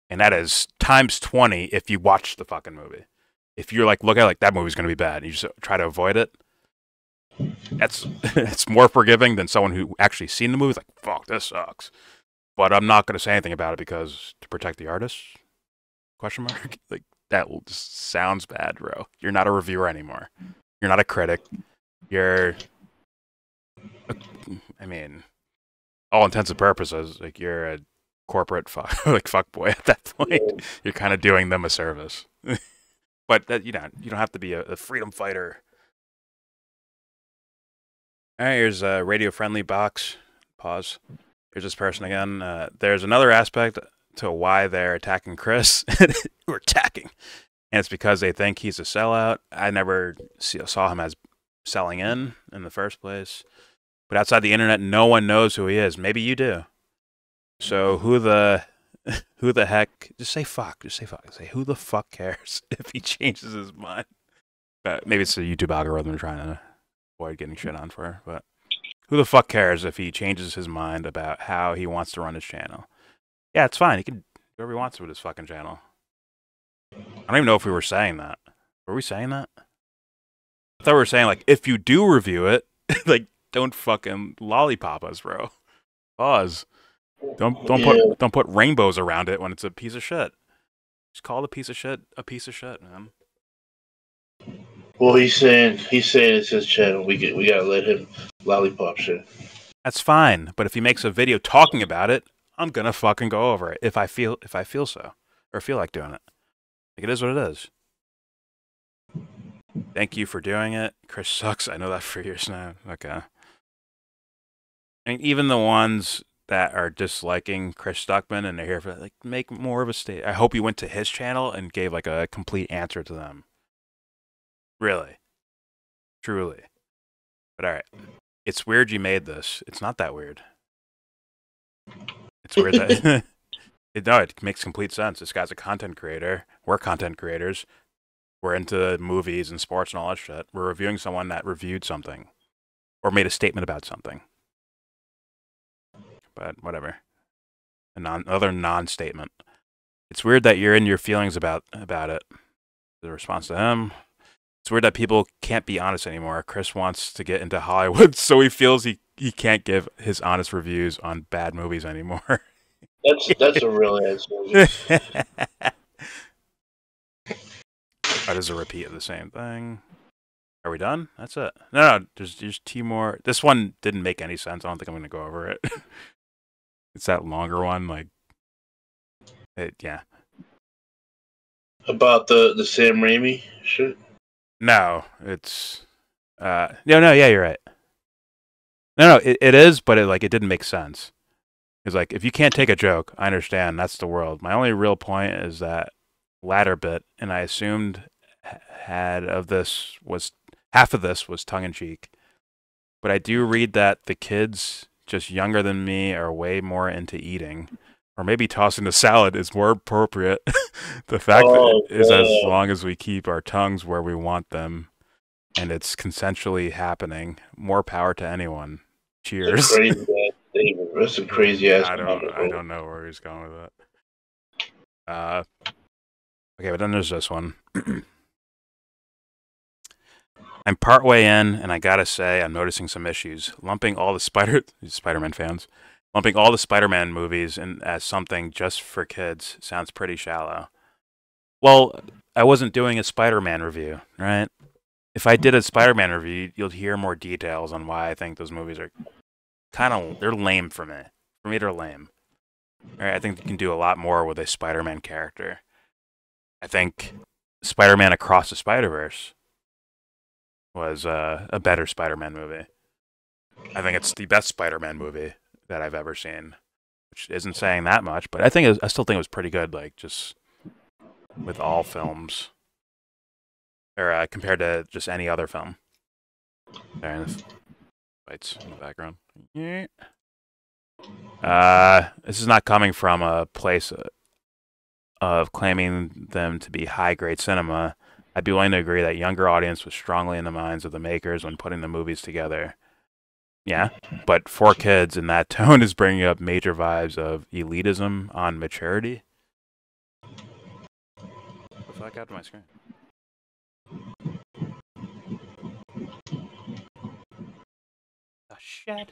And that is times 20 if you watch the fucking movie. If you're like, look at it like that movie's going to be bad, and you just try to avoid it, that's it's more forgiving than someone who actually seen the movie. Is like, fuck, this sucks. But I'm not going to say anything about it because to protect the artist? Question mark? Like, that just sounds bad, bro. You're not a reviewer anymore. You're not a critic. You're, I mean, all intents and purposes, like you're a corporate fuckboy at that point. You're kind of doing them a service. But that, you don't have to be a freedom fighter. All right, here's a radio-friendly box. Pause. Here's this person again. There's another aspect to why they're attacking Chris. We're attacking. And it's because they think he's a sellout. I never saw him as selling in the first place. But outside the internet, no one knows who he is. Maybe you do. So who the heck? Just say fuck. Just say fuck. Say who the fuck cares if he changes his mind? But maybe it's the YouTube algorithm trying to avoid getting shit on for. But who the fuck cares if he changes his mind about how he wants to run his channel? Yeah, it's fine. He can do whatever he wants with his fucking channel. I don't even know if we were saying that. Were we saying that? I thought we were saying, like, if you do review it, like, don't fucking lollipop us, bro. Pause. Don't put rainbows around it when it's a piece of shit. Just call the piece of shit a piece of shit, man. Well, he's saying it's his channel. We gotta let him lollipop shit. That's fine, but if he makes a video talking about it, I'm gonna fucking go over it if I feel so or feel like doing it. Like, it is what it is. Thank you for doing it. Chris sucks. I know that for years now. Okay. I mean, even the ones that are disliking Chris Stuckmann and they're here for, like, make more of a state. I hope you went to his channel and gave, like, a complete answer to them. Really. Truly. But alright. It's weird you made this. It's not that weird. It's weird that... it makes complete sense. This guy's a content creator. We're content creators. We're into movies and sports and all that shit. We're reviewing someone that reviewed something. Or made a statement about something. But whatever. Another non-statement. It's weird that you're in your feelings about it. The response to him. It's weird that people can't be honest anymore. Chris wants to get into Hollywood, so he feels he can't give his honest reviews on bad movies anymore. That's a real answer. That is a repeat of the same thing. Are we done? That's it. No, there's two more. This one didn't make any sense. I don't think I'm going to go over it. It's that longer one. Like, yeah. About the Sam Raimi shit? No, it's... no, yeah, you're right. No, it is, but it didn't make sense. It's like, if you can't take a joke, I understand, that's the world. My only real point is that latter bit, and I assumed half of this was tongue-in-cheek. But I do read that the kids just younger than me are way more into eating. Or maybe tossing the salad is more appropriate. The fact that is, as long as we keep our tongues where we want them, and it's consensually happening, more power to anyone. Cheers. That's a crazy ass. I don't know where he's going with that. Okay, but then there's this one. I'm partway in, and I gotta say, I'm noticing some issues. Lumping all the Spider-Man fans, lumping all the Spider-Man movies as something just for kids sounds pretty shallow. Well, I wasn't doing a Spider-Man review, right? If I did a Spider-Man review, you'll hear more details on why I think those movies are they're lame for me. For me, they're lame. Right? I think you can do a lot more with a Spider-Man character. I think Spider-Man Across the Spider-Verse was a better Spider-Man movie. I think it's the best Spider-Man movie that I've ever seen, which isn't saying that much, but I still think it was pretty good, like, just with all films, or compared to just any other film. Sorry, lights in the background. Yeah. This is not coming from a place of claiming them to be high-grade cinema. I'd be willing to agree that younger audience was strongly in the minds of the makers when putting the movies together. Yeah, but for kids, and that tone is bringing up major vibes of elitism on maturity. What the fuck out of my screen? The shit.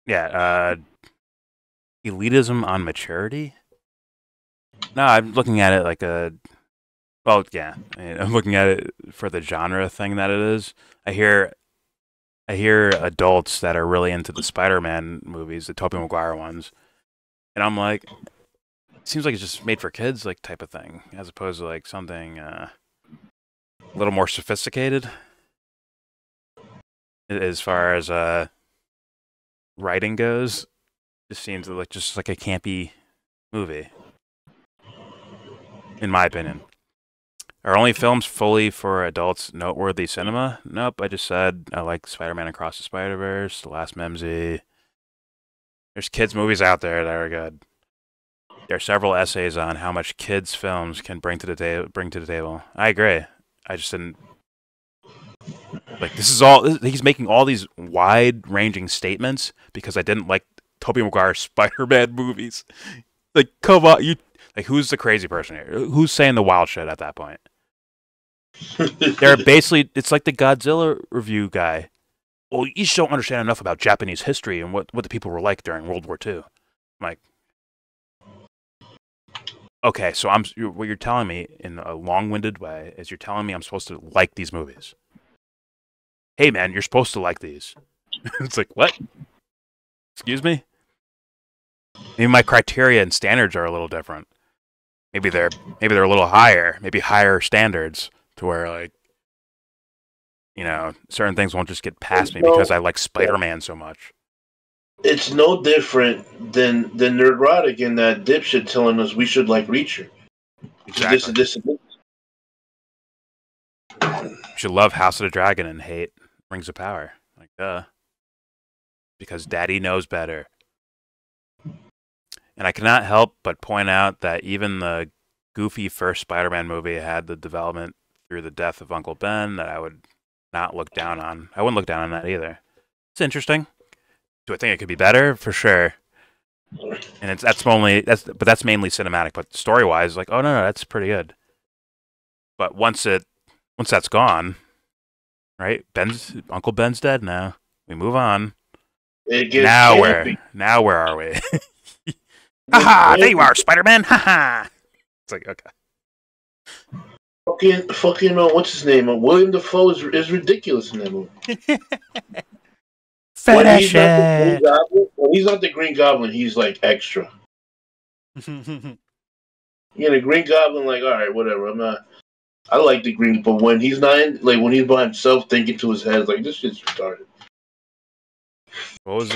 Yeah, elitism on maturity? No, I'm looking at it like well, yeah. I'm looking at it for the genre thing that it is. I hear adults that are really into the Spider-Man movies, the Tobey Maguire ones, and I'm like, it seems like it's just made for kids, like type of thing, as opposed to like something a little more sophisticated as far as writing goes. Just seems like just like a campy movie, in my opinion. Are only films fully for adults noteworthy cinema? Nope, I just said I like Spider-Man Across the Spider-Verse, The Last Mimsy. There's kids' movies out there that are good. There are several essays on how much kids' films can bring to the table. I agree. I just didn't like. This is all. He's making all these wide-ranging statements because I didn't like Tobey Maguire's Spider-Man movies. Like, come on, you. Like, who's the crazy person here? Who's saying the wild shit at that point? They're basically, it's like the Godzilla review guy. Well, you just don't understand enough about Japanese history and what the people were like during World War II. I'm like, okay, so what you're telling me in a long-winded way is you're telling me I'm supposed to like these movies. Hey, man, you're supposed to like these. It's like, what? Excuse me? Maybe my criteria and standards are a little different. Maybe they're a little higher. Maybe higher standards. To where, like, you know, certain things won't just get past me because I like Spider-Man so much. It's no different than Nerdrotic and that dipshit telling us we should like Reacher. Exactly. This. You should love House of the Dragon and hate Rings of Power. Like, because Daddy knows better. And I cannot help but point out that even the goofy first Spider-Man movie had the development through the death of Uncle Ben that I would not look down on. I wouldn't look down on that either. It's interesting. Do I think it could be better? For sure. And that's mainly cinematic. But story wise, like, oh no, that's pretty good. But once that's gone, right? Uncle Ben's dead now. We move on. Now where are we? Haha! There you are, Spider-Man. Haha! It's like, okay. Fucking, what's his name? William Dafoe is ridiculous in that movie. Finish it. When he's not the Green Goblin, he's like extra. The Green Goblin, like, all right, whatever. I like the Green, but when he's not in, like, when he's by himself thinking to his head, like, this shit's retarded. What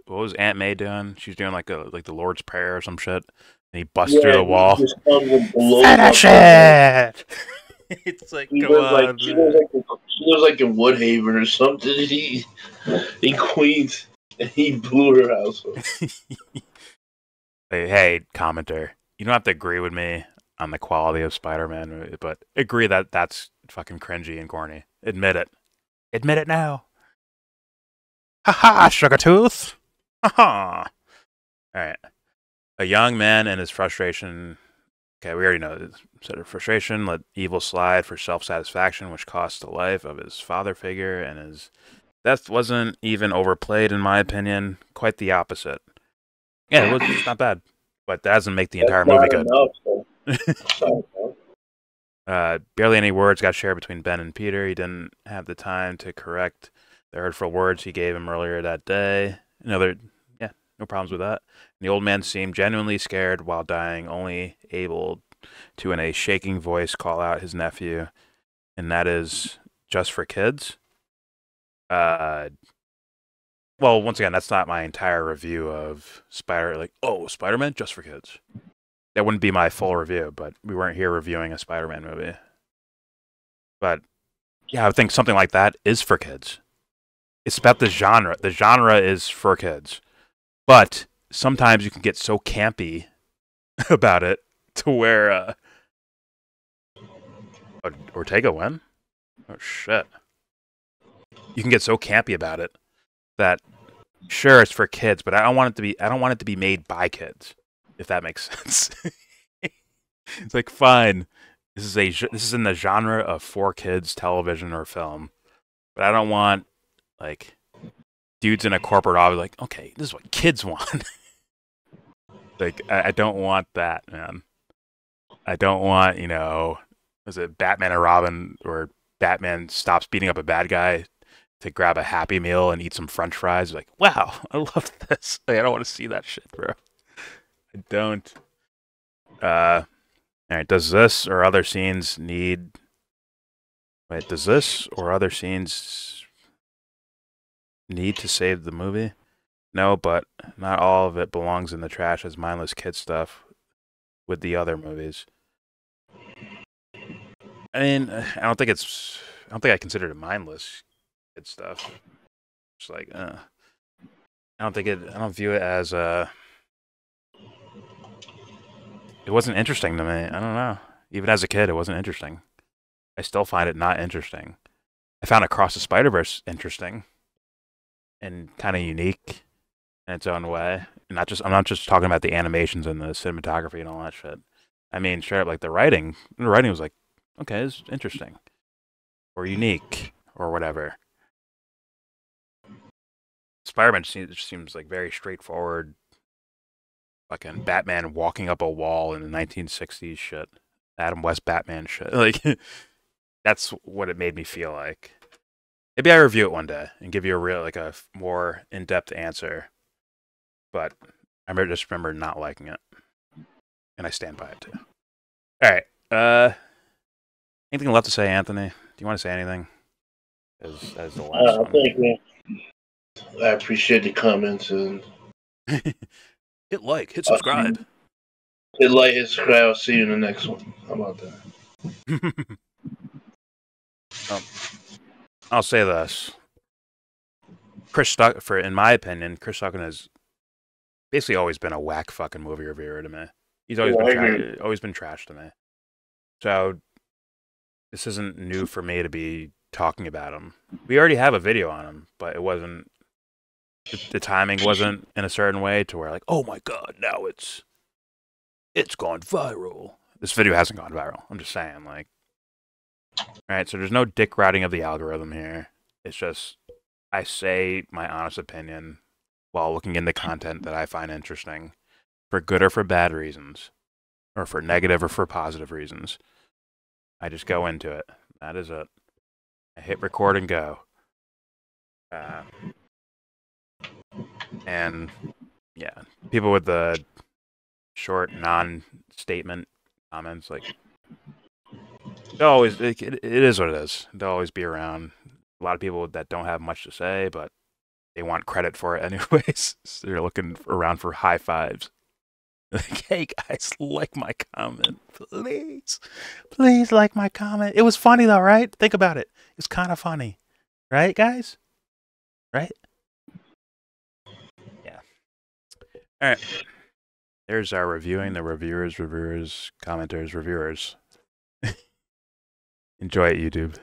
was Aunt May doing? She's doing like the Lord's Prayer or some shit. And he busts through the wall. Finish it! It's like, she was like in Woodhaven or something. In Queens, and he blew her house up. Hey, commenter, you don't have to agree with me on the quality of Spider-Man, but agree that that's fucking cringy and corny. Admit it. Admit it now. Ha-ha, sugar tooth! Ha-ha! Alright. A young man and his frustration... Okay, we already know this. Set of frustration, let evil slide for self-satisfaction, which cost the life of his father figure, and his death wasn't even overplayed, in my opinion. Quite the opposite. Yeah, it was not bad. But that doesn't make the entire movie good. Barely any words got shared between Ben and Peter. He didn't have the time to correct the hurtful words he gave him earlier that day. No problems with that. And the old man seemed genuinely scared while dying, only able to, in a shaking voice, call out his nephew, and that is just for kids. Well, once again, that's not my entire review of Spider-Man just for kids. That wouldn't be my full review, but we weren't here reviewing a Spider-Man movie. But yeah, I would think something like that is for kids. It's about the genre. The genre is for kids. But sometimes you can get so campy about it to where Ortega win? Oh shit. You can get so campy about it that sure it's for kids, but I don't want it to be made by kids, if that makes sense. It's like, fine, this is in the genre of for kids television or film, but I don't want like dudes in a corporate office like, okay, this is what kids want. Like, I don't want that, man. I don't want, was it Batman and Robin, or Batman stops beating up a bad guy to grab a Happy Meal and eat some French fries. Like, wow, I love this. Like, I don't want to see that shit, bro. I don't. All right, does this or other scenes need... Wait, does this or other scenes need to save the movie? No, but not all of it belongs in the trash as mindless kid stuff with the other movies. I mean, I don't think I consider it mindless kid stuff. It's like, I don't view it as, it wasn't interesting to me. I don't know. Even as a kid, it wasn't interesting. I still find it not interesting. I found Across the Spider-Verse interesting and kind of unique in its own way. I'm not just talking about the animations and the cinematography and all that shit. I mean, straight up, like the writing was like, okay, it's interesting or unique or whatever. Spider-Man seems like very straightforward, fucking Batman walking up a wall in the 1960s shit, Adam West Batman shit. Like, that's what it made me feel like. Maybe I review it one day and give you a more in-depth answer. But I just remember not liking it, and I stand by it too. All right. Anything left to say, Anthony? Do you want to say anything? As the last one. Thank you. I appreciate the comments and hit subscribe. hit like, hit subscribe. I'll see you in the next one. How about that? I'll say this. In my opinion, Chris Stuckmann has basically always been a whack fucking movie reviewer to me. He's always been trash to me. So this isn't new for me to be talking about him. We already have a video on him, but it wasn't. The timing wasn't in a certain way to where like, oh my god, now it's gone viral. This video hasn't gone viral. I'm just saying, like, all right. So there's no dick riding of the algorithm here. It's just I say my honest opinion while looking into content that I find interesting, for good or for bad reasons, or for negative or for positive reasons. I just go into it. That is it. I hit record and go. And yeah, people with the short non-statement comments, like, they'll always, it is what it is. They'll always be around. A lot of people that don't have much to say, but they want credit for it anyways. So they're looking around for high fives. Like, hey guys, like my comment, please. Please like my comment. It was funny though, right? Think about it. It's kind of funny. Right, guys? Right? Yeah. Alright. There's our reviewing, the reviewers, commenters, reviewers. Enjoy it, YouTube.